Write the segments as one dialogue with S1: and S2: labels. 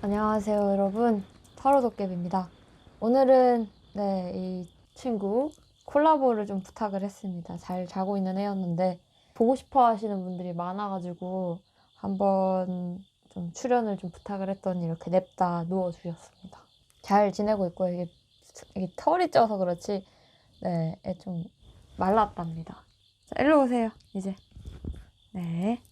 S1: 안녕하세요, 여러분. 타로도깨비입니다. 오늘은 이 친구 콜라보를 좀 부탁을 했습니다. 잘 자고 있는 애였는데 보고 싶어 하시는 분들이 많아가지고 한번 좀 출연을 좀 부탁을 했더니 이렇게 냅다 누워주셨습니다. 잘 지내고 있고요. 이게 털이 쪄서 그렇지 애 좀 말랐답니다. 자, 일로 오세요, 이제. 네.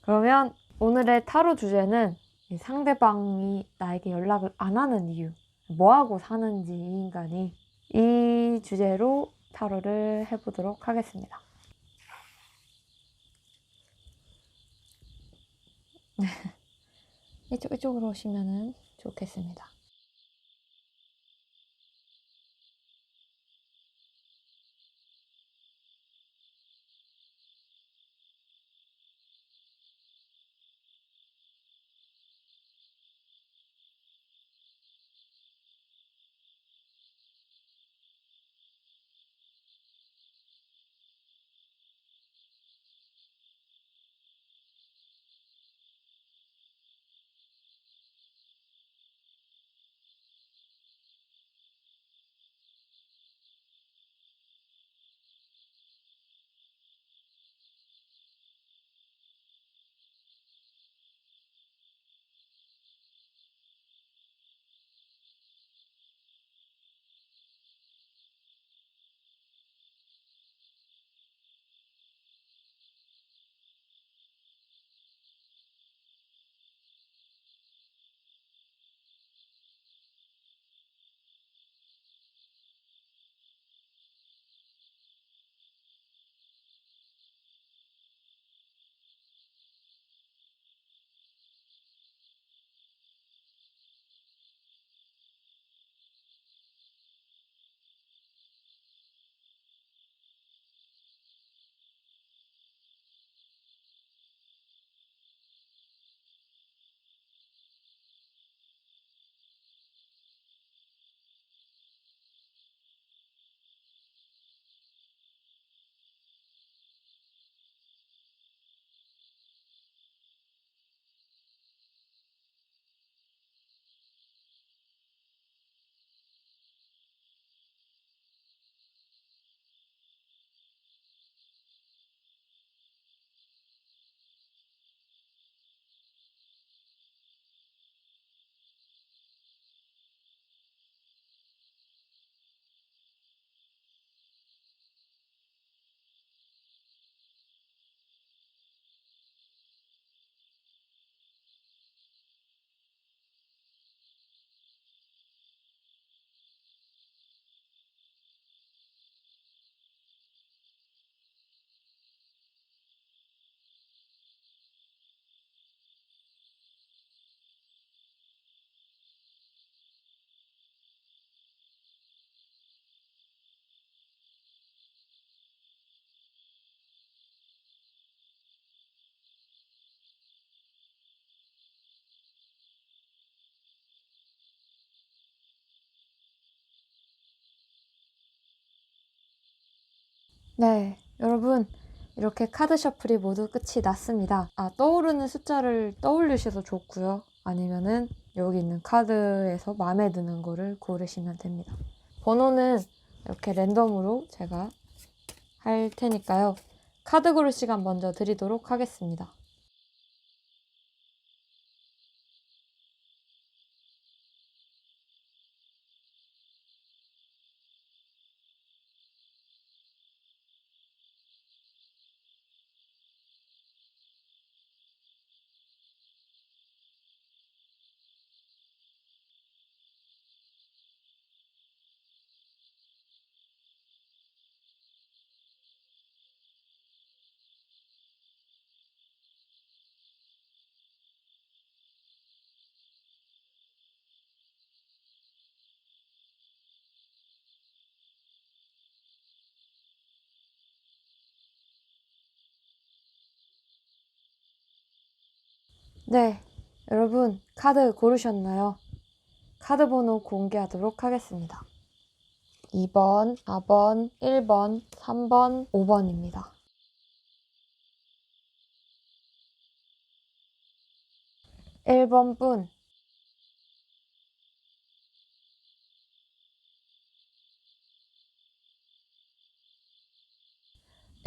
S1: 그러면 오늘의 타로 주제는 이 상대방이 나에게 연락을 안 하는 이유, 뭐하고 사는지 이 인간이, 이 주제로 타로를 해보도록 하겠습니다. 이쪽으로 오시면 좋겠습니다. 네, 여러분, 이렇게 카드 셔플이 모두 끝이 났습니다. 떠오르는 숫자를 떠올리셔도 좋고요. 아니면은 여기 있는 카드에서 마음에 드는 거를 고르시면 됩니다. 번호는 이렇게 랜덤으로 제가 할 테니까요. 카드 고를 시간 먼저 드리도록 하겠습니다. 네, 여러분 카드 고르셨나요? 카드 번호 공개하도록 하겠습니다. 2번, 4번, 1번, 3번, 5번입니다. 1번 분,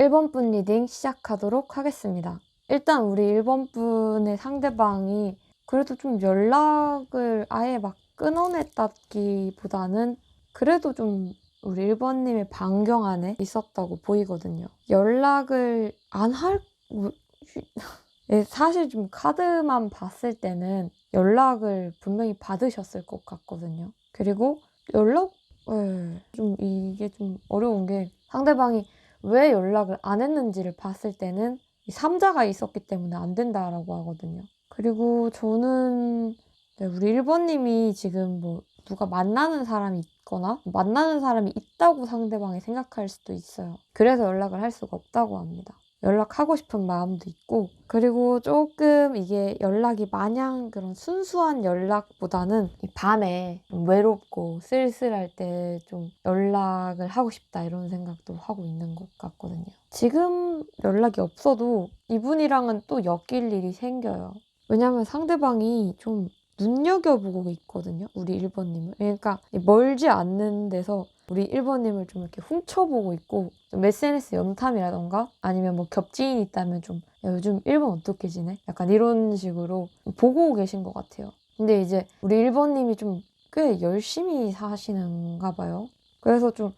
S1: 1번 분 리딩 시작하도록 하겠습니다. 일단 우리 1번 분의 상대방이 그래도 좀 연락을 아예 막 끊어냈다기보다는 그래도 좀 우리 1번님의 반경 안에 있었다고 보이거든요. 연락을 안 할, 사실 좀 카드만 봤을 때는 연락을 분명히 받으셨을 것 같거든요. 그리고 좀 이게 좀 어려운 게 상대방이 왜 연락을 안 했는지를 봤을 때는 3자가 있었기 때문에 안 된다라고 하거든요. 그리고 저는 우리 1번님이 지금 뭐 누가 만나는 사람이 있거나 만나는 사람이 있다고 상대방이 생각할 수도 있어요. 그래서 연락을 할 수가 없다고 합니다. 연락하고 싶은 마음도 있고, 그리고 조금 이게 연락이 마냥 그런 순수한 연락보다는 이 밤에 좀 외롭고 쓸쓸할 때 좀 연락을 하고 싶다 이런 생각도 하고 있는 것 같거든요. 지금 연락이 없어도 이분이랑은 또 엮일 일이 생겨요. 왜냐면 상대방이 좀 눈여겨보고 있거든요. 우리 1번님을. 그러니까 멀지 않는 데서 우리 1번님을 좀 이렇게 훔쳐보고 있고, 좀 SNS 염탐이라던가 아니면 뭐 겹지인이 있다면 좀 야, 요즘 1번 어떻게 지내? 약간 이런 식으로 보고 계신 것 같아요. 근데 이제 우리 1번님이 좀 꽤 열심히 사시는가 봐요. 그래서 좀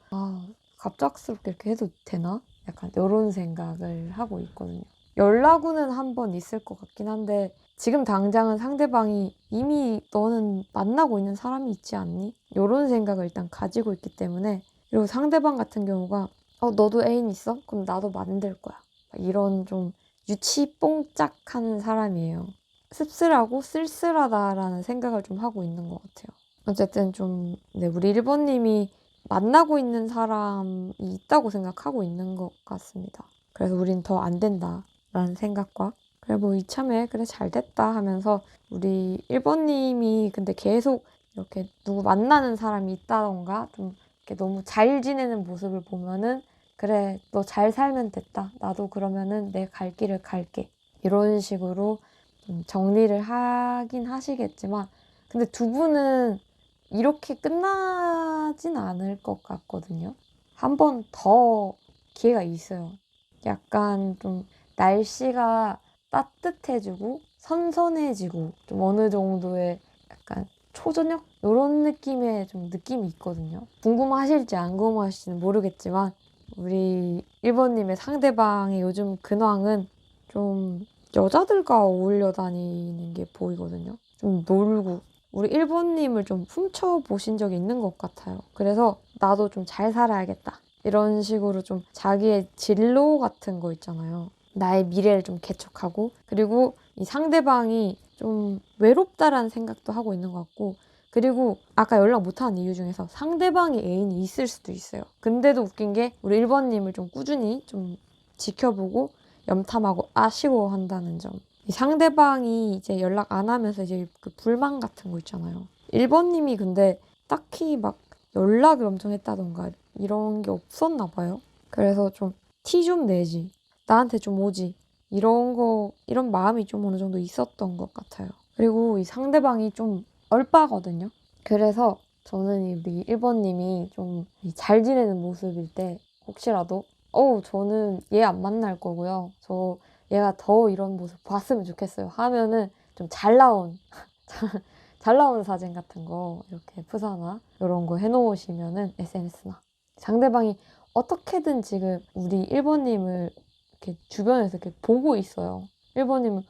S1: 갑작스럽게 이렇게 해도 되나? 약간 이런 생각을 하고 있거든요. 연락 후는 한 번 있을 것 같긴 한데 지금 당장은 상대방이 이미 너는 만나고 있는 사람이 있지 않니? 이런 생각을 일단 가지고 있기 때문에, 그리고 상대방 같은 경우가 너도 애인 있어? 그럼 나도 만들 거야. 이런 좀 유치뽕짝하는 사람이에요. 씁쓸하고 쓸쓸하다라는 생각을 좀 하고 있는 것 같아요. 어쨌든 좀 우리 1번님이 만나고 있는 사람이 있다고 생각하고 있는 것 같습니다. 그래서 우린 더 안 된다라는 생각과, 그래 뭐 이참에 그래 잘 됐다 하면서 우리 1번님이 근데 계속 이렇게 누구 만나는 사람이 있다던가 좀 이렇게 너무 잘 지내는 모습을 보면은 그래 너 잘 살면 됐다. 나도 그러면은 내 갈 길을 갈게. 이런 식으로 좀 정리를 하긴 하시겠지만, 근데 두 분은 이렇게 끝나진 않을 것 같거든요. 한 번 더 기회가 있어요. 약간 좀 날씨가 따뜻해지고 선선해지고 좀 어느 정도의 약간 초저녁? 이런 느낌의 좀 느낌이 있거든요. 궁금하실지 안 궁금하실지는 모르겠지만 우리 1번님의 상대방의 요즘 근황은 좀 여자들과 어울려 다니는 게 보이거든요. 좀 놀고 우리 1번님을 좀 훔쳐보신 적이 있는 것 같아요. 그래서 나도 좀 잘 살아야겠다. 이런 식으로 좀 자기의 진로 같은 거 있잖아요. 나의 미래를 좀 개척하고, 그리고 이 상대방이 좀 외롭다라는 생각도 하고 있는 것 같고, 그리고 아까 연락 못하는 이유 중에서 상대방이 애인이 있을 수도 있어요. 근데도 웃긴 게 우리 1번님을 좀 꾸준히 좀 지켜보고 염탐하고 아쉬워한다는 점. 이 상대방이 이제 연락 안 하면서 이제 그 불만 같은 거 있잖아요. 1번님이 근데 딱히 막 연락을 엄청 했다던가 이런 게 없었나 봐요. 그래서 좀 티 좀 내지. 나한테 좀 오지. 이런 마음이 좀 어느 정도 있었던 것 같아요. 그리고 이 상대방이 좀 얼빠거든요. 그래서 저는 우리 1번님이 좀 잘 지내는 모습일 때 혹시라도 저는 얘 안 만날 거고요. 얘가 더 이런 모습 봤으면 좋겠어요. 하면은 좀 잘 나온 잘 나온 사진 같은 거 이렇게 프사나 이런 거 해놓으시면은 SNS나 상대방이 어떻게든 지금 우리 1번님을 이렇게 주변에서 이렇게 보고 있어요. 1번님은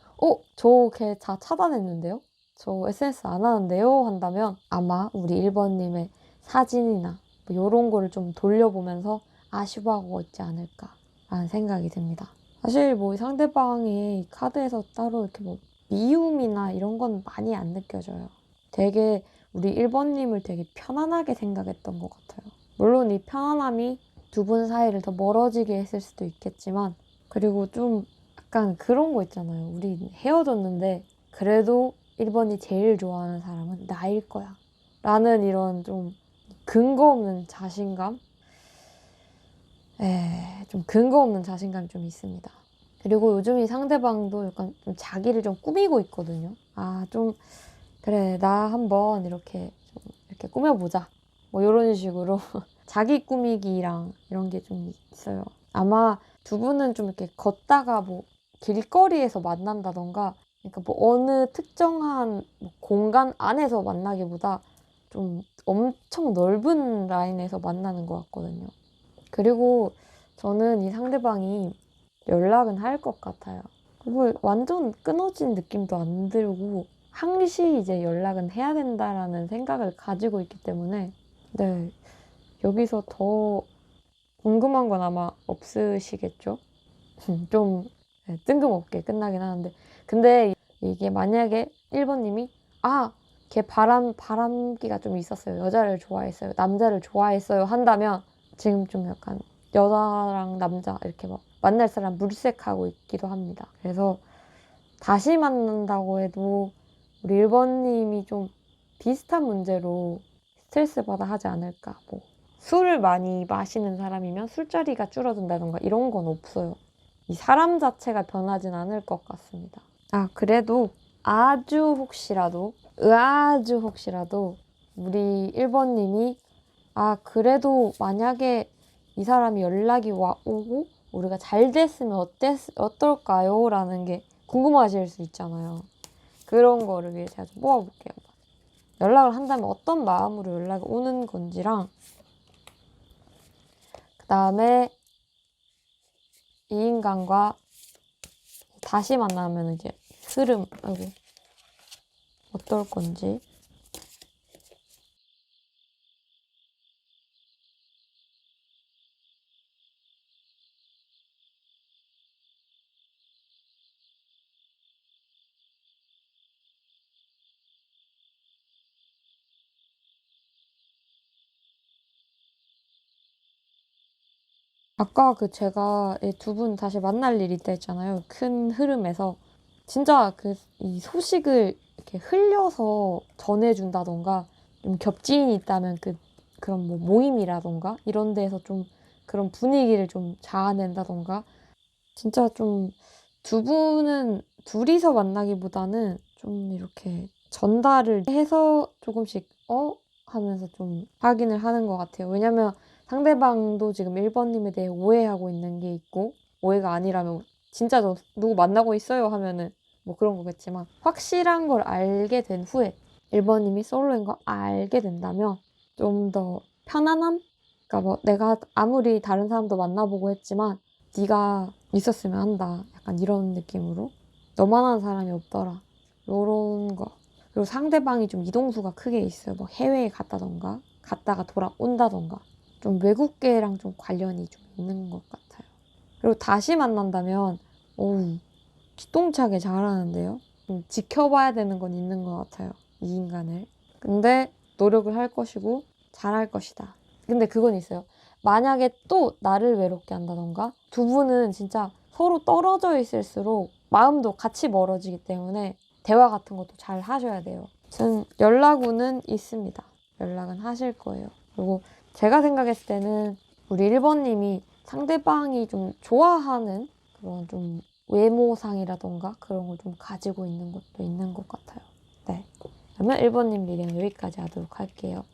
S1: 저 걔 다 차단했는데요? 저 SNS 안 하는데요? 한다면 아마 우리 1번님의 사진이나 뭐 이런 거를 좀 돌려보면서 아쉬워하고 있지 않을까라는 생각이 듭니다. 사실 뭐 상대방이 카드에서 따로 이렇게 뭐 미움이나 이런 건 많이 안 느껴져요. 되게 우리 1번님을 되게 편안하게 생각했던 것 같아요. 물론 이 편안함이 두 분 사이를 더 멀어지게 했을 수도 있겠지만, 그리고 좀 약간 그런 거 있잖아요. 우리 헤어졌는데 그래도 1번이 제일 좋아하는 사람은 나일 거야. 라는 이런 좀 근거 없는 자신감? 좀 근거 없는 자신감이 좀 있습니다. 그리고 요즘 이 상대방도 약간 좀 자기를 좀 꾸미고 있거든요. 그래, 나 한번 이렇게 꾸며보자. 뭐 이런 식으로 자기 꾸미기랑 이런 게 좀 있어요. 아마 두 분은 좀 이렇게 걷다가 뭐 길거리에서 만난다던가, 그러니까 뭐 어느 특정한 뭐 공간 안에서 만나기보다 좀 엄청 넓은 라인에서 만나는 것 같거든요. 그리고 저는 이 상대방이 연락은 할 것 같아요. 그리고 완전 끊어진 느낌도 안 들고 항시 이제 연락은 해야 된다라는 생각을 가지고 있기 때문에, 네, 여기서 더 궁금한 건 아마 없으시겠죠? 좀 네, 뜬금없게 끝나긴 하는데, 근데 이게 만약에 1번님이 걔 바람기가 좀 있었어요, 여자를 좋아했어요, 남자를 좋아했어요 한다면, 지금 좀 약간 여자랑 남자 이렇게 막 만날 사람 물색하고 있기도 합니다. 그래서 다시 만난다고 해도 우리 1번님이 좀 비슷한 문제로 스트레스 받아 하지 않을까. 뭐 술을 많이 마시는 사람이면 술자리가 줄어든다던가 이런 건 없어요. 이 사람 자체가 변하진 않을 것 같습니다. 그래도 아주 혹시라도 우리 1번님이 그래도 만약에 이 사람이 연락이 오고 우리가 잘 됐으면 어떨까요? 라는 게 궁금하실 수 있잖아요. 그런 거를 위해 제가 좀 뽑아볼게요. 연락을 한다면 어떤 마음으로 연락이 오는 건지랑, 그 다음에 이 인간과 다시 만나면 이제 흐름, 어떨 건지. 아까 제가 두 분 다시 만날 일이 있다 했잖아요. 큰 흐름에서. 진짜 이 소식을 이렇게 흘려서 전해준다던가, 좀 겹지인이 있다면 그런 뭐 모임이라던가 이런 데서 좀 그런 분위기를 좀 자아낸다던가, 진짜 좀 두 분은 둘이서 만나기보다는 좀 이렇게 전달을 해서 조금씩 하면서 좀 확인을 하는 것 같아요. 왜냐면 상대방도 지금 1번님에 대해 오해하고 있는 게 있고, 오해가 아니라면 진짜 저 누구 만나고 있어요 하면은 뭐 그런 거겠지만, 확실한 걸 알게 된 후에 1번님이 솔로인 거 알게 된다면 좀 더 편안함? 그러니까 뭐 내가 아무리 다른 사람도 만나보고 했지만 네가 있었으면 한다, 약간 이런 느낌으로. 너만한 사람이 없더라, 요런 거. 그리고 상대방이 좀 이동수가 크게 있어요. 뭐 해외에 갔다던가 갔다가 돌아온다던가, 좀 외국계랑 좀 관련이 좀 있는 것 같아요. 그리고 다시 만난다면 기똥차게 잘하는데요. 좀 지켜봐야 되는 건 있는 것 같아요, 이 인간을. 근데 노력을 할 것이고 잘할 것이다. 근데 그건 있어요. 만약에 또 나를 외롭게 한다던가, 두 분은 진짜 서로 떨어져 있을수록 마음도 같이 멀어지기 때문에 대화 같은 것도 잘 하셔야 돼요. 전 연락운은 있습니다. 연락은 하실 거예요. 그리고 제가 생각했을 때는 우리 1번님이 상대방이 좀 좋아하는 그런 좀 외모상이라던가 그런 걸 좀 가지고 있는 것도 있는 것 같아요. 네. 그러면 1번님 리딩 여기까지 하도록 할게요.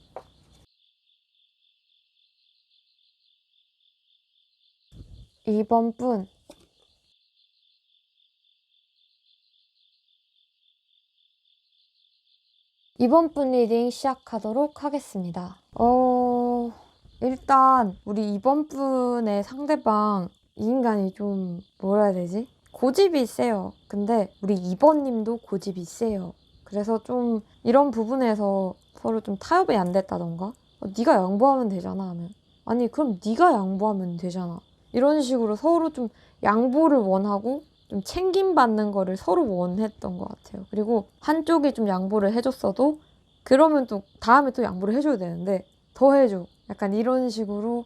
S1: 2번 분. 2번 분 리딩 시작하도록 하겠습니다. 일단 우리 2번 분의 상대방, 이 인간이 좀 뭐라 해야 되지? 고집이 세요. 근데 우리 2번 님도 고집이 세요. 그래서 좀 이런 부분에서 서로 좀 타협이 안 됐다던가, 네가 양보하면 되잖아 하면, 아니 그럼 네가 양보하면 되잖아, 이런 식으로 서로 좀 양보를 원하고 좀 챙김받는 거를 서로 원했던 것 같아요. 그리고 한쪽이 좀 양보를 해줬어도 그러면 또 다음에 또 양보를 해줘야 되는데 더 해줘, 약간 이런 식으로.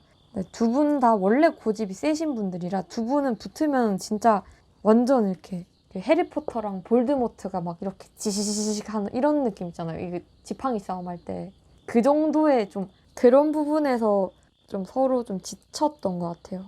S1: 두 분 다 원래 고집이 세신 분들이라 두 분은 붙으면 진짜 완전 이렇게 해리포터랑 볼드모트가 막 이렇게 지지지직 하는 이런 느낌 있잖아요. 이게 지팡이 싸움 할 때 그 정도의 좀 그런 부분에서 좀 서로 좀 지쳤던 것 같아요.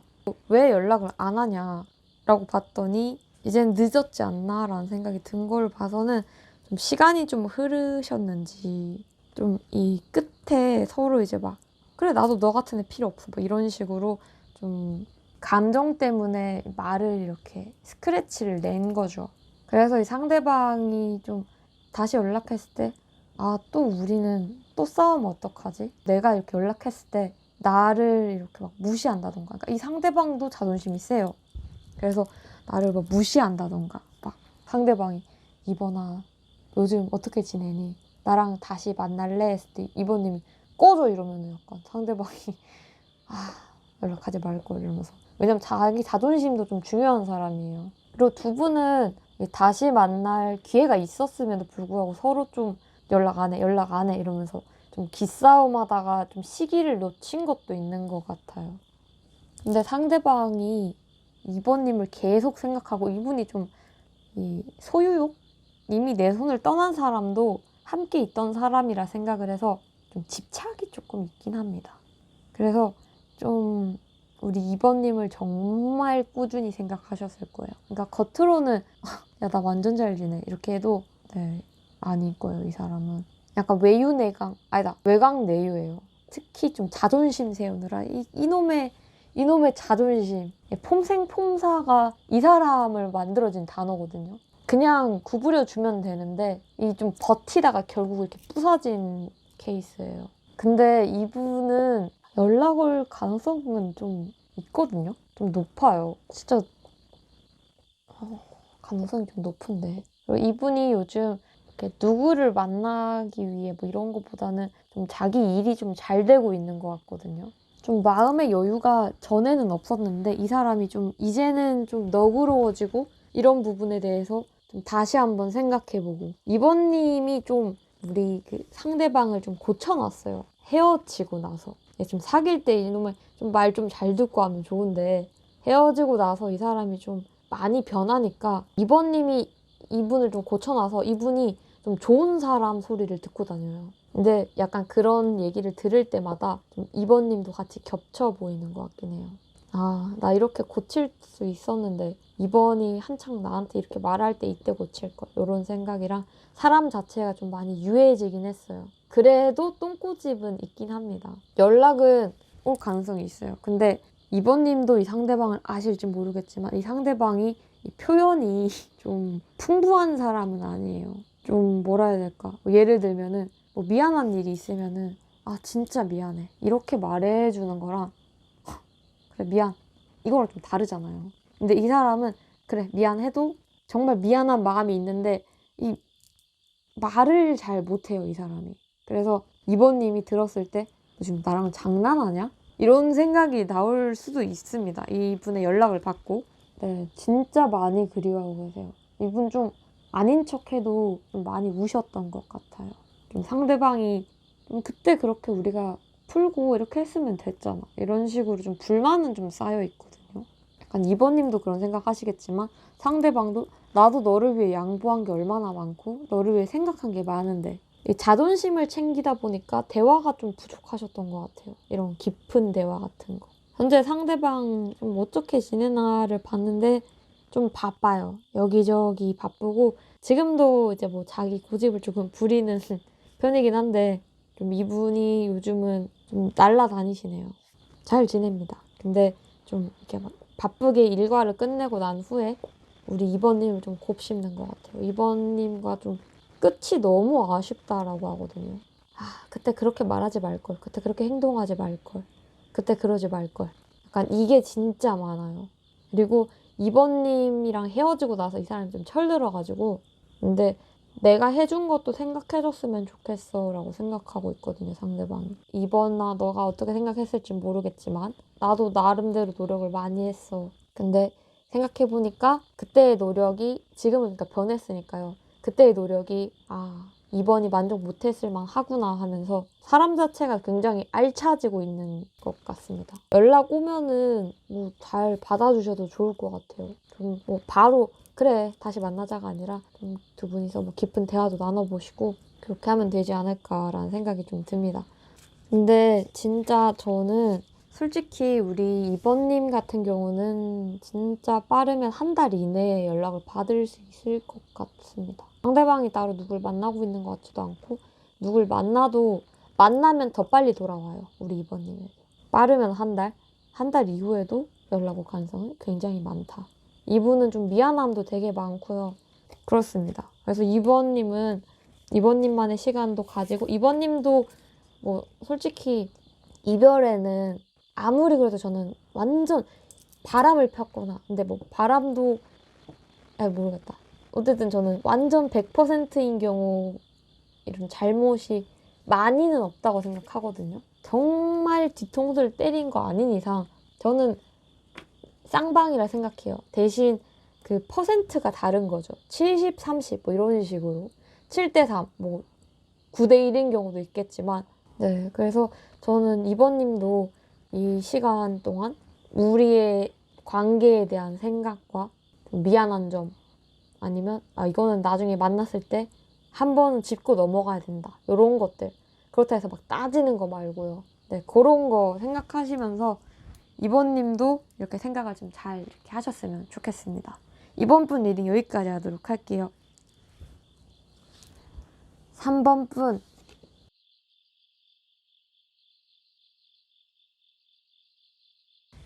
S1: 왜 연락을 안 하냐라고 봤더니 이젠 늦었지 않나라는 생각이 든 걸 봐서는 좀 시간이 좀 흐르셨는지, 좀 이 끝에 서로 이제 막 그래 나도 너 같은 애 필요 없어 뭐 이런 식으로 좀 감정 때문에 말을 이렇게 스크래치를 낸 거죠. 그래서 이 상대방이 좀 다시 연락했을 때, 아, 또 우리는 또 싸우면 어떡하지? 내가 이렇게 연락했을 때 나를 이렇게 막 무시한다던가. 그러니까 이 상대방도 자존심이 세요. 그래서 나를 막 무시한다던가. 막 상대방이 이번아, 요즘 어떻게 지내니? 나랑 다시 만날래? 했을 때 이번님이 꺼져 이러면은 약간 상대방이 아, 연락하지 말걸 이러면서. 왜냐면 자기 자존심도 좀 중요한 사람이에요. 그리고 두 분은 다시 만날 기회가 있었음에도 불구하고 서로 좀 연락 안 해 이러면서 좀 기싸움 하다가 좀 시기를 놓친 것도 있는 것 같아요. 근데 상대방이 이번님을 계속 생각하고 이분이 좀 이 소유욕? 이미 내 손을 떠난 사람도 함께 있던 사람이라 생각을 해서 좀 집착이 조금 있긴 합니다. 그래서 좀 우리 이번님을 정말 꾸준히 생각하셨을 거예요. 그러니까 겉으로는 야, 나 완전 잘 지내 이렇게 해도 네, 아닐 거예요. 이 사람은 약간 외유내강 아니다 외강내유예요. 특히 좀 자존심 세우느라 이놈의 자존심 폼생폼사가 이 사람을 만들어진 단어거든요. 그냥 구부려주면 되는데 이 좀 버티다가 결국 이렇게 부서진 케이스예요. 근데 이분은 연락 올 가능성은 좀 있거든요. 좀 높아요. 진짜 가능성이 좀 높은데. 그리고 이분이 요즘 이렇게 누구를 만나기 위해 뭐 이런 것보다는 좀 자기 일이 좀 잘 되고 있는 것 같거든요. 좀 마음의 여유가 전에는 없었는데 이 사람이 좀 이제는 좀 너그러워지고 이런 부분에 대해서 좀 다시 한번 생각해보고 이번님이 좀 우리 그 상대방을 좀 고쳐놨어요. 헤어지고 나서. 좀 사귈 때 이놈의 좀 말 좀 잘 듣고 하면 좋은데 헤어지고 나서 이 사람이 좀 많이 변하니까 이번님이 이분을 좀 고쳐놔서 이분이 좀 좋은 사람 소리를 듣고 다녀요. 근데 약간 그런 얘기를 들을 때마다 좀 이번님도 같이 겹쳐 보이는 것 같긴 해요. 아, 나 이렇게 고칠 수 있었는데 이번이 한창 나한테 이렇게 말할 때 이때 고칠 걸. 이런 생각이랑 사람 자체가 좀 많이 유해지긴 했어요. 그래도 똥꼬집은 있긴 합니다. 연락은 올 가능성이 있어요. 근데 이번님도 이 상대방을 아실지 모르겠지만 이 상대방이 이 표현이 좀 풍부한 사람은 아니에요. 좀 뭐라 해야 될까? 뭐 예를 들면은 뭐 미안한 일이 있으면은 아 진짜 미안해 이렇게 말해주는 거랑 그래 미안 이거랑 좀 다르잖아요. 근데 이 사람은 그래 미안해도 정말 미안한 마음이 있는데 이 말을 잘 못해요 이 사람이. 그래서 이번님이 들었을 때 너 지금 나랑 장난하냐? 이런 생각이 나올 수도 있습니다. 이분의 연락을 받고 네 진짜 많이 그리워하고 계세요. 이분 좀 아닌 척해도 좀 많이 우셨던 것 같아요. 좀 상대방이 좀 그때 그렇게 우리가 풀고 이렇게 했으면 됐잖아. 이런 식으로 좀 불만은 좀 쌓여 있거든요. 약간 이번님도 그런 생각 하시겠지만 상대방도 나도 너를 위해 양보한 게 얼마나 많고 너를 위해 생각한 게 많은데 이 자존심을 챙기다 보니까 대화가 좀 부족하셨던 것 같아요. 이런 깊은 대화 같은 거. 현재 상대방 좀 어떻게 지내나를 봤는데 좀 바빠요. 여기저기 바쁘고 지금도 이제 뭐 자기 고집을 조금 부리는 편이긴 한데 좀 이분이 요즘은 좀 날라다니시네요. 잘 지냅니다. 근데 좀 이렇게 막 바쁘게 일과를 끝내고 난 후에 우리 이번님을 좀 곱씹는 것 같아요. 이번님과 좀 끝이 너무 아쉽다라고 하거든요. 아, 그때 그렇게 말하지 말걸. 그때 그렇게 행동하지 말걸. 그때 그러지 말걸. 약간 이게 진짜 많아요. 그리고 이번님이랑 헤어지고 나서 이 사람이 좀 철들어가지고 근데 내가 해준 것도 생각해줬으면 좋겠어 라고 생각하고 있거든요, 상대방이. 이번아 너가 어떻게 생각했을지 모르겠지만 나도 나름대로 노력을 많이 했어. 근데 생각해보니까 그때의 노력이 지금은 그러니까 변했으니까요. 그때의 노력이 이번이 만족 못했을 만하구나 하면서 사람 자체가 굉장히 알차지고 있는 것 같습니다. 연락 오면은 뭐 잘 받아주셔도 좋을 것 같아요. 좀 뭐 바로 그래 다시 만나자가 아니라 좀 두 분이서 뭐 깊은 대화도 나눠보시고 그렇게 하면 되지 않을까라는 생각이 좀 듭니다. 근데 진짜 저는 솔직히 우리 이번님 같은 경우는 진짜 빠르면 한 달 이내에 연락을 받을 수 있을 것 같습니다. 상대방이 따로 누굴 만나고 있는 것 같지도 않고 누굴 만나도 만나면 더 빨리 돌아와요. 우리 이번님은. 빠르면 한 달? 한 달 이후에도 연락 올 가능성은 굉장히 많다. 이분은 좀 미안함도 되게 많고요. 그렇습니다. 그래서 2번님은 2번님만의 시간도 가지고 2번님도 뭐 솔직히 이별에는 아무리 그래도 저는 완전 바람을 폈거나 근데 뭐 바람도 모르겠다. 어쨌든 저는 완전 100%인 경우 이런 잘못이 많이는 없다고 생각하거든요. 정말 뒤통수를 때린 거 아닌 이상 저는 쌍방이라 생각해요. 대신 그 퍼센트가 다른 거죠. 70, 30 뭐 이런 식으로 7대 3, 뭐 9대 1인 경우도 있겠지만 네, 그래서 저는 이번님도 이 시간 동안 우리의 관계에 대한 생각과 미안한 점 아니면 이거는 나중에 만났을 때 한 번은 짚고 넘어가야 된다. 이런 것들. 그렇다 해서 막 따지는 거 말고요. 네, 그런 거 생각하시면서 이번님도 이렇게 생각을 좀 잘 이렇게 하셨으면 좋겠습니다. 이번 분 리딩 여기까지 하도록 할게요. 3번 분.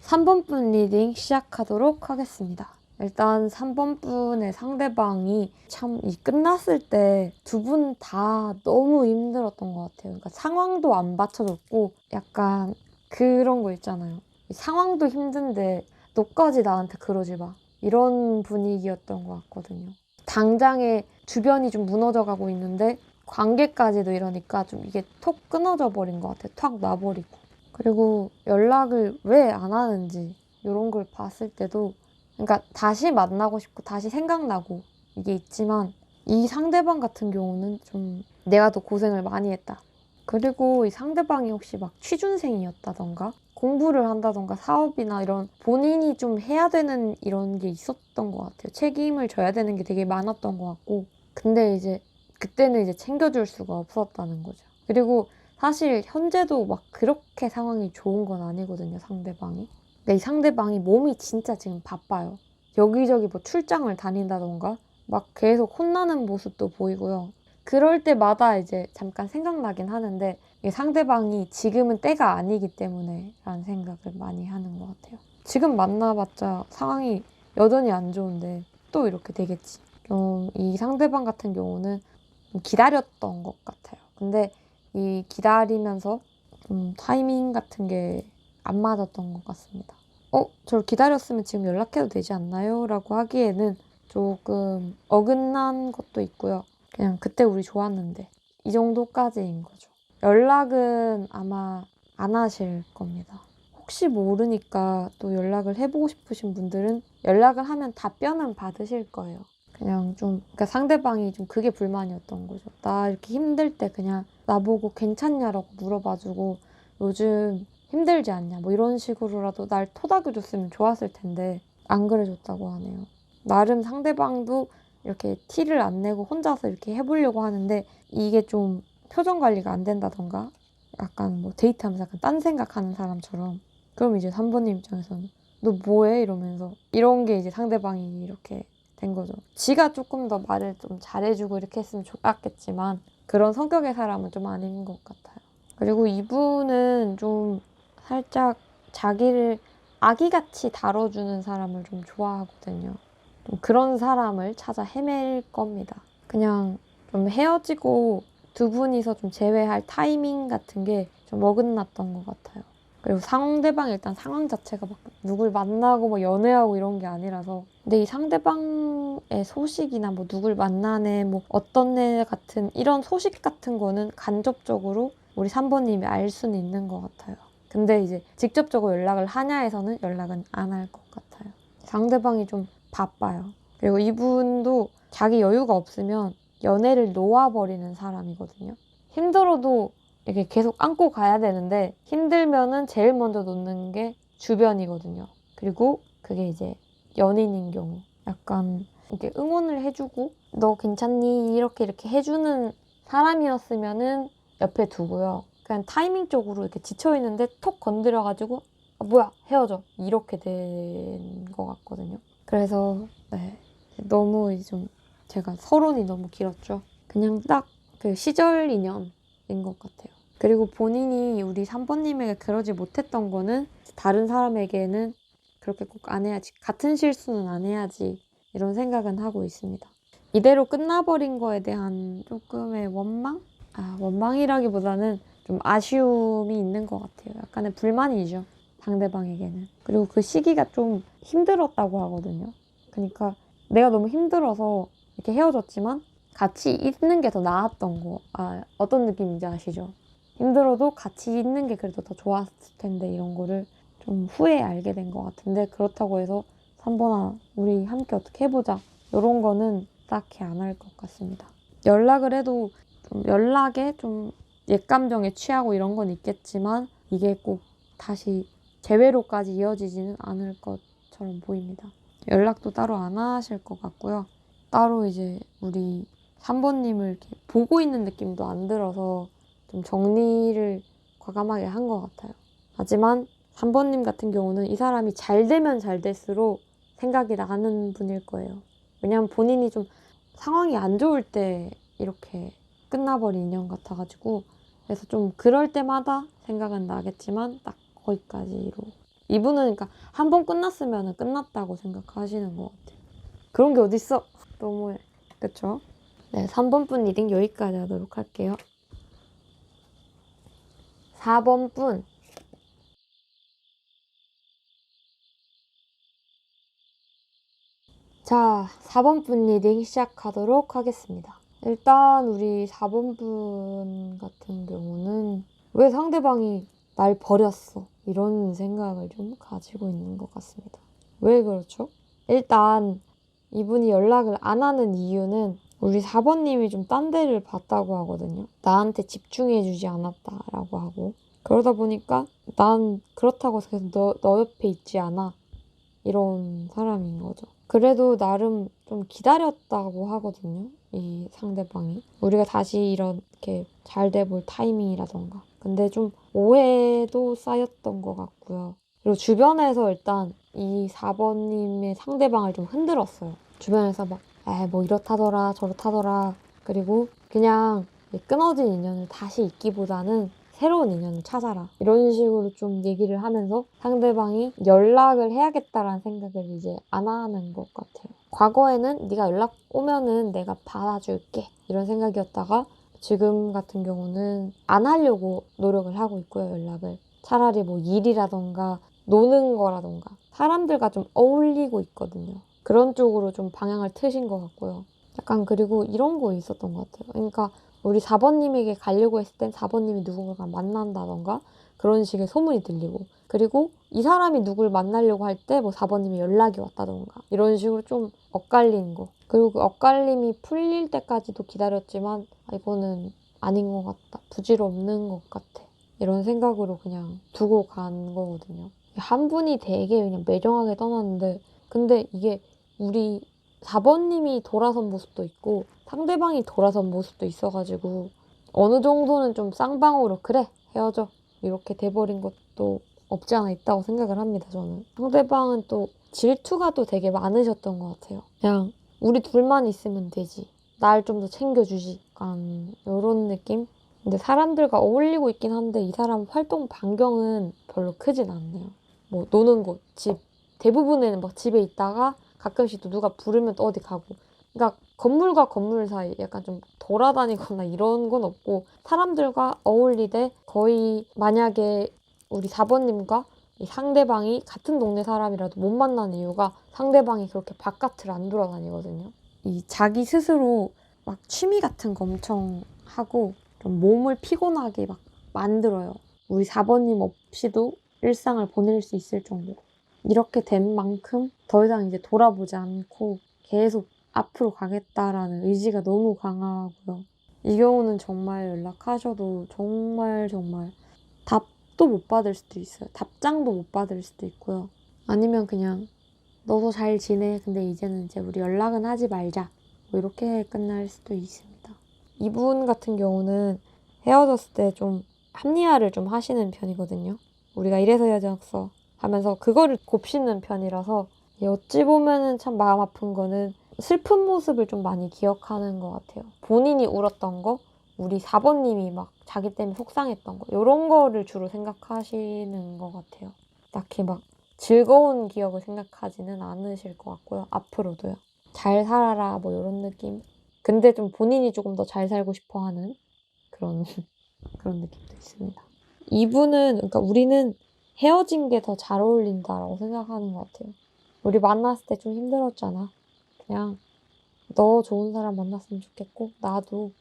S1: 3번 분 리딩 시작하도록 하겠습니다. 일단 3번 분의 상대방이 참 끝났을 때 두 분 다 너무 힘들었던 것 같아요. 그러니까 상황도 안 받쳐줬고 약간 그런 거 있잖아요. 상황도 힘든데 너까지 나한테 그러지 마. 이런 분위기였던 것 같거든요. 당장에 주변이 좀 무너져 가고 있는데 관계까지도 이러니까 좀 이게 톡 끊어져 버린 것 같아요. 탁 놔버리고. 그리고 연락을 왜 안 하는지 이런 걸 봤을 때도 그러니까 다시 만나고 싶고 다시 생각나고 이게 있지만 이 상대방 같은 경우는 좀 내가 더 고생을 많이 했다. 그리고 이 상대방이 혹시 막 취준생이었다던가 공부를 한다던가 사업이나 이런 본인이 좀 해야 되는 이런 게 있었던 것 같아요. 책임을 져야 되는 게 되게 많았던 것 같고 근데 이제 그때는 이제 챙겨줄 수가 없었다는 거죠. 그리고 사실 현재도 막 그렇게 상황이 좋은 건 아니거든요, 상대방이. 근데 이 상대방이 몸이 진짜 지금 바빠요. 여기저기 뭐 출장을 다닌다던가 막 계속 혼나는 모습도 보이고요. 그럴 때마다 이제 잠깐 생각나긴 하는데 이 상대방이 지금은 때가 아니기 때문에 라는 생각을 많이 하는 것 같아요. 지금 만나봤자 상황이 여전히 안 좋은데 또 이렇게 되겠지. 좀 이 상대방 같은 경우는 좀 기다렸던 것 같아요. 근데 이 기다리면서 좀 타이밍 같은 게 안 맞았던 것 같습니다. 저를 기다렸으면 지금 연락해도 되지 않나요? 라고 하기에는 조금 어긋난 것도 있고요. 그냥 그때 우리 좋았는데 이 정도까지인 거죠. 연락은 아마 안 하실 겁니다. 혹시 모르니까 또 연락을 해보고 싶으신 분들은 연락을 하면 답변은 받으실 거예요. 그냥 좀 그러니까 상대방이 좀 그게 불만이었던 거죠. 나 이렇게 힘들 때 그냥 나보고 괜찮냐라고 물어봐주고 요즘 힘들지 않냐 뭐 이런 식으로라도 날 토닥여줬으면 좋았을 텐데 안 그래줬다고 하네요. 나름 상대방도 이렇게 티를 안 내고 혼자서 이렇게 해보려고 하는데 이게 좀 표정 관리가 안 된다던가 약간 뭐 데이트하면서 약간 딴 생각하는 사람처럼 그럼 이제 3번님 입장에서는 너 뭐해? 이러면서 이런 게 이제 상대방이 이렇게 된 거죠. 지가 조금 더 말을 좀 잘해주고 이렇게 했으면 좋았겠지만 그런 성격의 사람은 좀 아닌 것 같아요. 그리고 이분은 좀 살짝 자기를 아기같이 다뤄주는 사람을 좀 좋아하거든요. 좀 그런 사람을 찾아 헤맬 겁니다. 그냥 좀 헤어지고 두 분이서 좀 재회할 타이밍 같은 게 좀 어긋났던 것 같아요. 그리고 상대방 일단 상황 자체가 막 누굴 만나고 뭐 연애하고 이런 게 아니라서 근데 이 상대방의 소식이나 뭐 누굴 만나네 뭐 어떤 애 같은 이런 소식 같은 거는 간접적으로 우리 3번님이 알 수는 있는 것 같아요. 근데 이제 직접적으로 연락을 하냐에서는 연락은 안 할 것 같아요. 상대방이 좀 바빠요. 그리고 이분도 자기 여유가 없으면 연애를 놓아버리는 사람이거든요. 힘들어도 이렇게 계속 안고 가야 되는데 힘들면은 제일 먼저 놓는 게 주변이거든요. 그리고 그게 이제 연인인 경우 약간 이렇게 응원을 해주고 너 괜찮니? 이렇게 해주는 사람이었으면은 옆에 두고요. 그냥 타이밍적으로 이렇게 지쳐있는데 톡 건드려가지고 뭐야 헤어져 이렇게 된 것 같거든요. 그래서 네, 너무 이제 좀 제가 서론이 너무 길었죠. 그냥 딱 그 시절 인연인 것 같아요. 그리고 본인이 우리 3번님에게 그러지 못했던 거는 다른 사람에게는 그렇게 꼭 안 해야지. 같은 실수는 안 해야지. 이런 생각은 하고 있습니다. 이대로 끝나버린 거에 대한 조금의 원망? 원망이라기보다는 좀 아쉬움이 있는 것 같아요. 약간의 불만이죠. 상대방에게는. 그리고 그 시기가 좀 힘들었다고 하거든요. 그러니까 내가 너무 힘들어서 이렇게 헤어졌지만 같이 있는 게 더 나았던 거. 어떤 느낌인지 아시죠? 힘들어도 같이 있는 게 그래도 더 좋았을 텐데 이런 거를 좀 후에 알게 된 것 같은데 그렇다고 해서 3번아 우리 함께 어떻게 해보자 이런 거는 딱히 안 할 것 같습니다. 연락을 해도 좀 연락에 좀 옛감정에 취하고 이런 건 있겠지만 이게 꼭 다시 재회로까지 이어지지는 않을 것처럼 보입니다. 연락도 따로 안 하실 것 같고요. 따로 이제 우리 3번님을 이렇게 보고 있는 느낌도 안 들어서 좀 정리를 과감하게 한 것 같아요. 하지만 3번님 같은 경우는 이 사람이 잘 되면 잘 될수록 생각이 나는 분일 거예요. 왜냐면 본인이 좀 상황이 안 좋을 때 이렇게 끝나버린 인연 같아가지고 그래서 좀 그럴 때마다 생각은 나겠지만 딱 거기까지로 이분은 그러니까 한 번 끝났으면 끝났다고 생각하시는 것 같아요. 그런 게 어딨어? 너무해. 그쵸? 네, 3번 분 리딩 여기까지 하도록 할게요. 4번 분. 자, 4번 분 리딩 시작하도록 하겠습니다. 일단 우리 4번 분 같은 경우는 왜 상대방이 날 버렸어? 이런 생각을 좀 가지고 있는 것 같습니다. 왜 그렇죠? 일단 이분이 연락을 안 하는 이유는 우리 4번님이 좀 딴 데를 봤다고 하거든요. 나한테 집중해주지 않았다라고 하고 그러다 보니까 난 그렇다고 해서 너 옆에 있지 않아. 이런 사람인 거죠. 그래도 나름 좀 기다렸다고 하거든요. 이 상대방이. 우리가 다시 이렇게 잘 돼볼 타이밍이라던가. 근데 좀 오해도 쌓였던 것 같고요. 그리고 주변에서 일단 이 4번님의 상대방을 좀 흔들었어요. 주변에서 뭐 이렇다더라 저렇다더라. 그리고 그냥 끊어진 인연을 다시 잇기보다는 새로운 인연을 찾아라. 이런 식으로 좀 얘기를 하면서 상대방이 연락을 해야겠다라는 생각을 이제 안 하는 것 같아요. 과거에는 네가 연락 오면은 내가 받아줄게. 이런 생각이었다가 지금 같은 경우는 안 하려고 노력을 하고 있고요, 연락을. 차라리 뭐 일이라던가 노는 거라던가 사람들과 좀 어울리고 있거든요. 그런 쪽으로 좀 방향을 트신 것 같고요. 약간 그리고 이런 거 있었던 것 같아요. 그러니까 우리 4번님에게 가려고 했을 땐 4번님이 누군가가 만난다던가 그런 식의 소문이 들리고 그리고 이 사람이 누굴 만나려고 할 때 뭐 4번님이 연락이 왔다던가 이런 식으로 좀 엇갈리는 거 그리고 그 엇갈림이 풀릴 때까지도 기다렸지만 이거는 아닌 것 같다. 부질없는 것 같아. 이런 생각으로 그냥 두고 간 거거든요. 한 분이 되게 그냥 매정하게 떠났는데 근데 이게 우리 4번님이 돌아선 모습도 있고 상대방이 돌아선 모습도 있어가지고 어느 정도는 좀 쌍방으로 그래 헤어져 이렇게 돼버린 것도 없지 않아 있다고 생각을 합니다. 저는 상대방은 또 질투가 또 되게 많으셨던 것 같아요. 그냥 우리 둘만 있으면 되지 날 좀 더 챙겨주지 약간 이런 느낌? 근데 사람들과 어울리고 있긴 한데 이 사람 활동 반경은 별로 크진 않네요. 뭐 노는 곳, 집 대부분에는 막 집에 있다가 가끔씩 또 누가 부르면 또 어디 가고 그러니까 건물과 건물 사이 약간 좀 돌아다니거나 이런 건 없고 사람들과 어울리되 거의 만약에 우리 4번님과 이 상대방이 같은 동네 사람이라도 못 만나는 이유가 상대방이 그렇게 바깥을 안 돌아다니거든요. 이 자기 스스로 막 취미 같은 거 엄청 하고 좀 몸을 피곤하게 막 만들어요. 우리 4번님 없이도 일상을 보낼 수 있을 정도로. 이렇게 된 만큼 더 이상 이제 돌아보지 않고 계속 앞으로 가겠다라는 의지가 너무 강하고요. 이 경우는 정말 연락하셔도 정말 답도 못 받을 수도 있어요. 답장도 못 받을 수도 있고요. 아니면 그냥 너도 잘 지내. 근데 이제는 이제 우리 연락은 하지 말자. 뭐 이렇게 끝날 수도 있습니다. 이분 같은 경우는 헤어졌을 때 좀 합리화를 좀 하시는 편이거든요. 우리가 이래서 헤어졌어 하면서 그거를 곱씹는 편이라서 어찌 보면은 참 마음 아픈 거는 슬픈 모습을 좀 많이 기억하는 것 같아요. 본인이 울었던 거, 우리 4번님이 막 자기 때문에 속상했던 거 이런 거를 주로 생각하시는 것 같아요. 딱히 막 즐거운 기억을 생각하지는 않으실 것 같고요. 앞으로도요. 잘 살아라 뭐 이런 느낌. 근데 좀 본인이 조금 더 잘 살고 싶어 하는 그런 그런 느낌도 있습니다. 이분은 그러니까 우리는 헤어진 게 더 잘 어울린다라고 생각하는 것 같아요. 우리 만났을 때 좀 힘들었잖아. 그냥 너 좋은 사람 만났으면 좋겠고 나도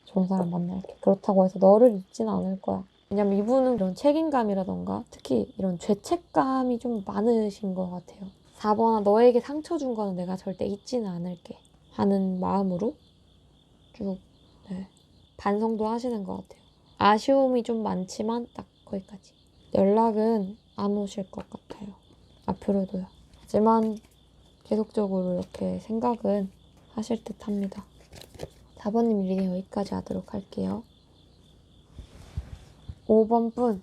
S1: 좋은 사람 만날게. 그렇다고 해서 너를 잊진 않을 거야. 왜냐면 이분은 이런 책임감이라던가 특히 이런 죄책감이 좀 많으신 것 같아요. 4번아 너에게 상처 준 거는 내가 절대 잊지는 않을게 하는 마음으로 쭉 네, 반성도 하시는 것 같아요. 아쉬움이 좀 많지만 딱 거기까지. 연락은 안 오실 것 같아요. 앞으로도요. 하지만 계속적으로 이렇게 생각은 하실 듯 합니다. 4번님 리딩 여기까지 하도록 할게요. 5번 분.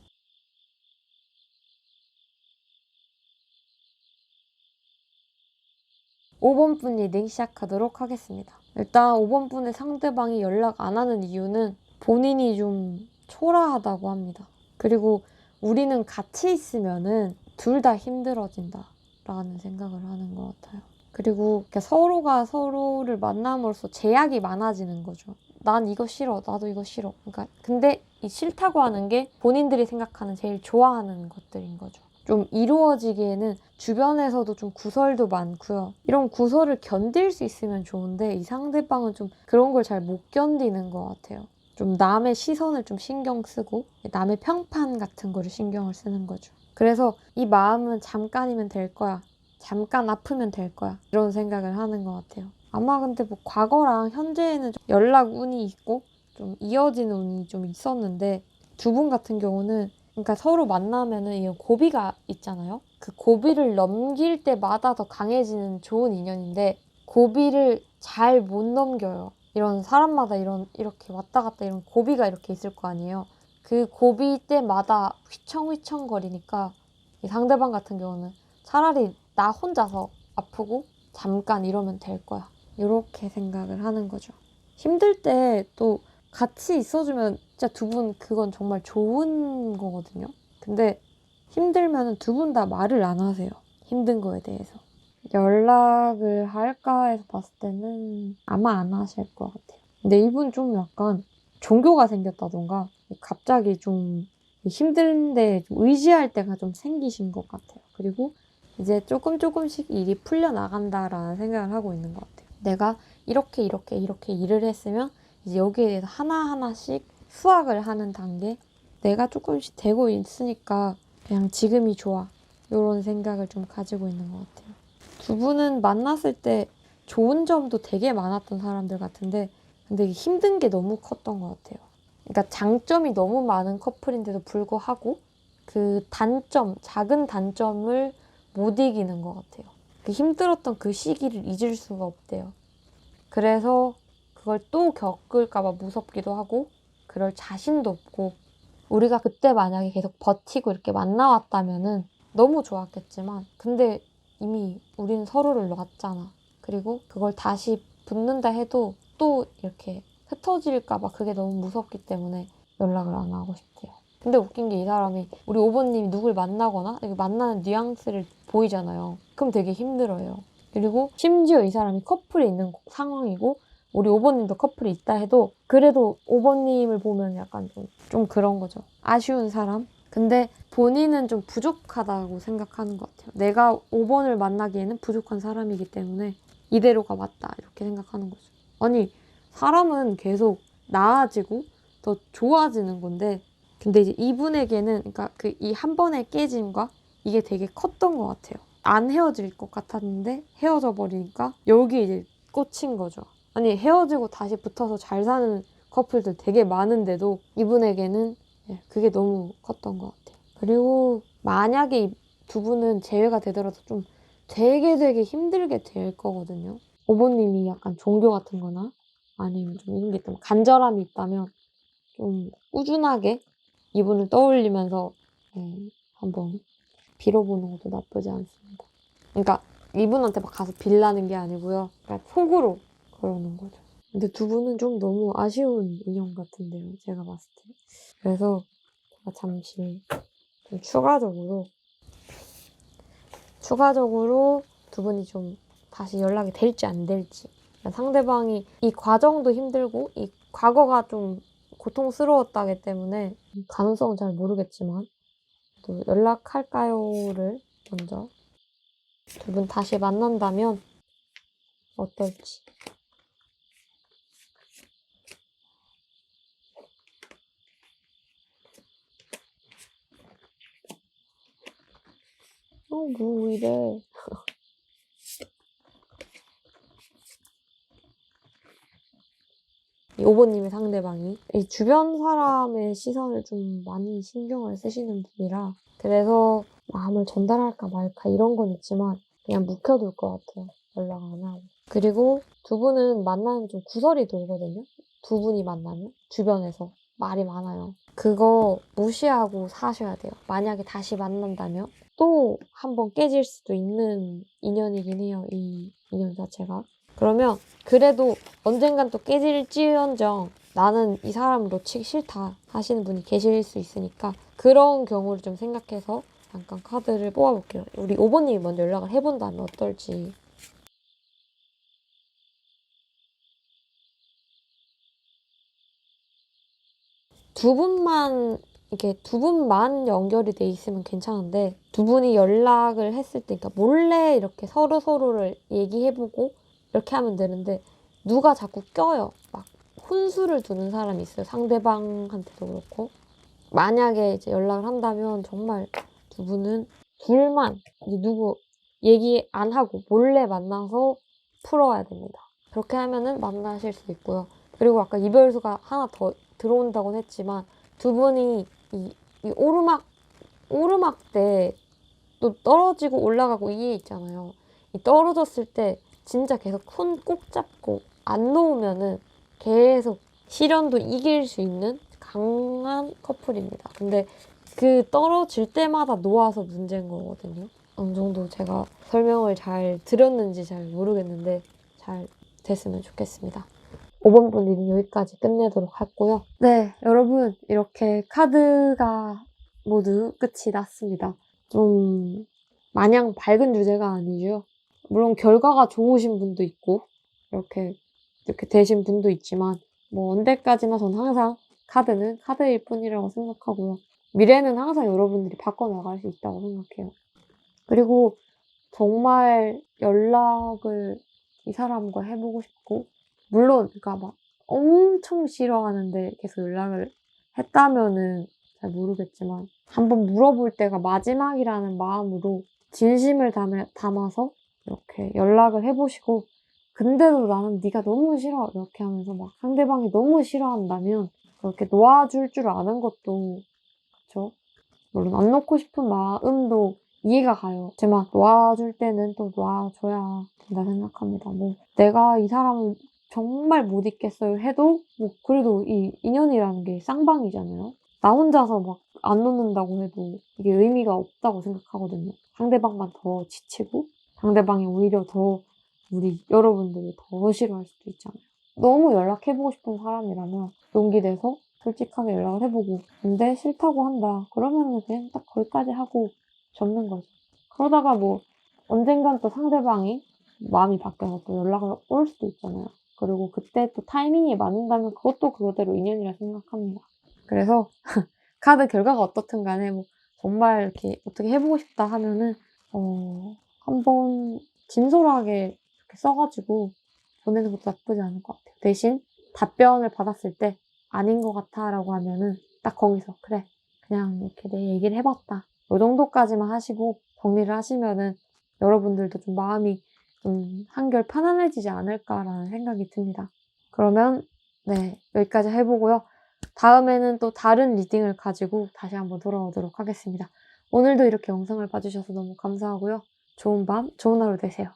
S1: 5번 분 리딩 시작하도록 하겠습니다. 일단 5번 분의 상대방이 연락 안 하는 이유는 본인이 좀 초라하다고 합니다. 그리고 우리는 같이 있으면은 둘 다 힘들어진다 라는 생각을 하는 것 같아요. 그리고 서로가 서로를 만남으로써 제약이 많아지는 거죠. 난 이거 싫어, 나도 이거 싫어. 그러니까 근데 이 싫다고 하는 게 본인들이 생각하는 제일 좋아하는 것들인 거죠. 좀 이루어지기에는 주변에서도 좀 구설도 많고요. 이런 구설을 견딜 수 있으면 좋은데 이 상대방은 좀 그런 걸 잘 못 견디는 것 같아요. 좀 남의 시선을 좀 신경 쓰고 남의 평판 같은 거를 신경을 쓰는 거죠. 그래서 이 마음은 잠깐이면 될 거야. 잠깐 아프면 될 거야. 이런 생각을 하는 것 같아요. 아마 근데 뭐 과거랑 현재에는 좀 연락 운이 있고 좀 이어지는 운이 좀 있었는데 두 분 같은 경우는 그러니까 서로 만나면은 이 고비가 있잖아요. 그 고비를 넘길 때마다 더 강해지는 좋은 인연인데 고비를 잘 못 넘겨요. 이런 사람마다 이렇게 왔다 갔다 이런 고비가 이렇게 있을 거 아니에요. 그 고비 때마다 휘청휘청거리니까 이 상대방 같은 경우는 차라리 나 혼자서 아프고 잠깐 이러면 될 거야. 이렇게 생각을 하는 거죠. 힘들 때 또 같이 있어주면 진짜 두 분 그건 정말 좋은 거거든요. 근데 힘들면 두 분 다 말을 안 하세요. 힘든 거에 대해서. 연락을 할까 해서 봤을 때는 아마 안 하실 것 같아요. 근데 이분 좀 약간 종교가 생겼다던가 갑자기 좀 힘든데 좀 의지할 때가 좀 생기신 것 같아요. 그리고 이제 조금씩 일이 풀려나간다라는 생각을 하고 있는 것 같아요. 내가 이렇게 일을 했으면 이제 여기에 대해서 하나하나씩 수확을 하는 단계. 내가 조금씩 되고 있으니까 그냥 지금이 좋아. 이런 생각을 좀 가지고 있는 것 같아요. 두 분은 만났을 때 좋은 점도 되게 많았던 사람들 같은데 근데 힘든 게 너무 컸던 것 같아요. 그러니까 장점이 너무 많은 커플인데도 불구하고 그 단점, 작은 단점을 못 이기는 것 같아요. 그 힘들었던 그 시기를 잊을 수가 없대요. 그래서 그걸 또 겪을까봐 무섭기도 하고 그럴 자신도 없고 우리가 그때 만약에 계속 버티고 이렇게 만나왔다면은 너무 좋았겠지만 근데 이미 우리는 서로를 놨잖아. 그리고 그걸 다시 붙는다 해도 또 이렇게 흩어질까봐 그게 너무 무섭기 때문에 연락을 안 하고 싶대요. 근데 웃긴 게 이 사람이 우리 오버님이 누굴 만나거나 만나는 뉘앙스를 보이잖아요. 그럼 되게 힘들어요. 그리고 심지어 이 사람이 커플에 있는 상황이고 우리 오버님도 커플이 있다 해도 그래도 오버님을 보면 약간 좀 그런 거죠. 아쉬운 사람? 근데 본인은 좀 부족하다고 생각하는 것 같아요. 내가 5번을 만나기에는 부족한 사람이기 때문에 이대로가 맞다 이렇게 생각하는 거죠. 아니 사람은 계속 나아지고 더 좋아지는 건데 근데 이제 이분에게는 그러니까 그 이 한 번의 깨짐과 이게 되게 컸던 것 같아요. 안 헤어질 것 같았는데 헤어져 버리니까 여기 이제 꽂힌 거죠. 아니 헤어지고 다시 붙어서 잘 사는 커플들 되게 많은데도 이분에게는 그게 너무 컸던 것 같아요. 그리고 만약에 이 두 분은 재회가 되더라도 좀 되게 힘들게 될 거거든요. 오버님이 약간 종교 같은 거나 아니면 좀 이런 게 있다면 간절함이 있다면 좀 꾸준하게 이분을 떠올리면서 한번 빌어보는 것도 나쁘지 않습니다. 그러니까 이분한테 막 가서 빌라는 게 아니고요. 그러니까 속으로 그러는 거죠. 근데 두 분은 좀 너무 아쉬운 인연 같은데요. 제가 봤을 때. 그래서 제가 잠시 좀 추가적으로 추가적으로 두 분이 좀 다시 연락이 될지 안 될지. 그러니까 상대방이 이 과정도 힘들고 이 과거가 좀 고통스러웠다기 때문에 가능성은 잘 모르겠지만 또 연락할까요를 먼저 두 분 다시 만난다면 어떨지. 뭐 이래. 5번님의 상대방이 이 주변 사람의 시선을 좀 많이 신경을 쓰시는 분이라 그래서 마음을 전달할까 말까 이런 건 있지만 그냥 묵혀둘 것 같아요. 연락 안 하고. 그리고 두 분은 만나면 좀 구설이 돌거든요. 두 분이 만나면 주변에서 말이 많아요. 그거 무시하고 사셔야 돼요. 만약에 다시 만난다면 또 한 번 깨질 수도 있는 인연이긴 해요. 이 인연 자체가. 그러면 그래도 언젠간 또 깨질지언정 나는 이 사람 놓치기 싫다 하시는 분이 계실 수 있으니까 그런 경우를 좀 생각해서 잠깐 카드를 뽑아볼게요. 우리 5번님이 먼저 연락을 해본다면 어떨지. 두 분만 이렇게 두 분만 연결이 돼 있으면 괜찮은데 두 분이 연락을 했을 때 그러니까 몰래 이렇게 서로를 얘기해보고 이렇게 하면 되는데 누가 자꾸 껴요. 막 혼수를 두는 사람이 있어요. 상대방한테도 그렇고. 만약에 이제 연락을 한다면 정말 두 분은 둘만 이제 누구 얘기 안 하고 몰래 만나서 풀어야 됩니다. 그렇게 하면은 만나실 수 있고요. 그리고 아까 이별수가 하나 더 들어온다고는 했지만 두 분이 이 오르막 때 또 떨어지고 올라가고 이게 있잖아요. 이 떨어졌을 때 진짜 계속 손 꼭 잡고 안 놓으면은 계속 시련도 이길 수 있는 강한 커플입니다. 근데 그 떨어질 때마다 놓아서 문제인 거거든요. 어느 정도 제가 설명을 잘 드렸는지 잘 모르겠는데 잘 됐으면 좋겠습니다. 5번 분 리딩 여기까지 끝내도록 하고요. 네, 여러분 이렇게 카드가 모두 끝이 났습니다. 좀 마냥 밝은 주제가 아니죠. 물론 결과가 좋으신 분도 있고 이렇게 되신 분도 있지만 뭐 언제까지나 전 항상 카드는 카드일 뿐이라고 생각하고요. 미래는 항상 여러분들이 바꿔나갈 수 있다고 생각해요. 그리고 정말 연락을 이 사람과 해보고 싶고 물론 그러니까 막 엄청 싫어하는데 계속 연락을 했다면은 잘 모르겠지만 한번 물어볼 때가 마지막이라는 마음으로 진심을 담아서 이렇게 연락을 해보시고 근데도 나는 네가 너무 싫어 이렇게 하면서 막 상대방이 너무 싫어한다면 그렇게 놓아줄 줄 아는 것도 그쵸? 물론 안 놓고 싶은 마음도 이해가 가요. 하지만 놓아줄 때는 또 놓아줘야 된다 생각합니다. 뭐 내가 이 사람을 정말 못 있겠어요 해도 뭐 그래도 이 인연이라는 게 쌍방이잖아요. 나 혼자서 막 안 놓는다고 해도 이게 의미가 없다고 생각하거든요. 상대방만 더 지치고 상대방이 오히려 더 우리 여러분들을 더 싫어할 수도 있잖아요. 너무 연락해보고 싶은 사람이라면 용기 내서 솔직하게 연락을 해보고 근데 싫다고 한다. 그러면은 그냥 딱 거기까지 하고 접는 거죠. 그러다가 뭐 언젠간 또 상대방이 마음이 바뀌어서 또 연락을 올 수도 있잖아요. 그리고 그때 또 타이밍이 맞는다면 그것도 그거대로 인연이라 생각합니다. 그래서 카드 결과가 어떻든 간에 뭐 정말 이렇게 어떻게 해보고 싶다 하면은 한번 진솔하게 이렇게 써가지고 보내는 것도 나쁘지 않을 것 같아요. 대신 답변을 받았을 때 아닌 것 같아 라고 하면은 딱 거기서 그래 그냥 이렇게 내 얘기를 해봤다 이 정도까지만 하시고 정리를 하시면은 여러분들도 좀 마음이 좀 한결 편안해지지 않을까라는 생각이 듭니다. 그러면 네 여기까지 해보고요. 다음에는 또 다른 리딩을 가지고 다시 한번 돌아오도록 하겠습니다. 오늘도 이렇게 영상을 봐주셔서 너무 감사하고요. 좋은 밤, 좋은 하루 되세요.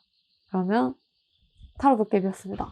S1: 그러면 타로 도깨비였습니다.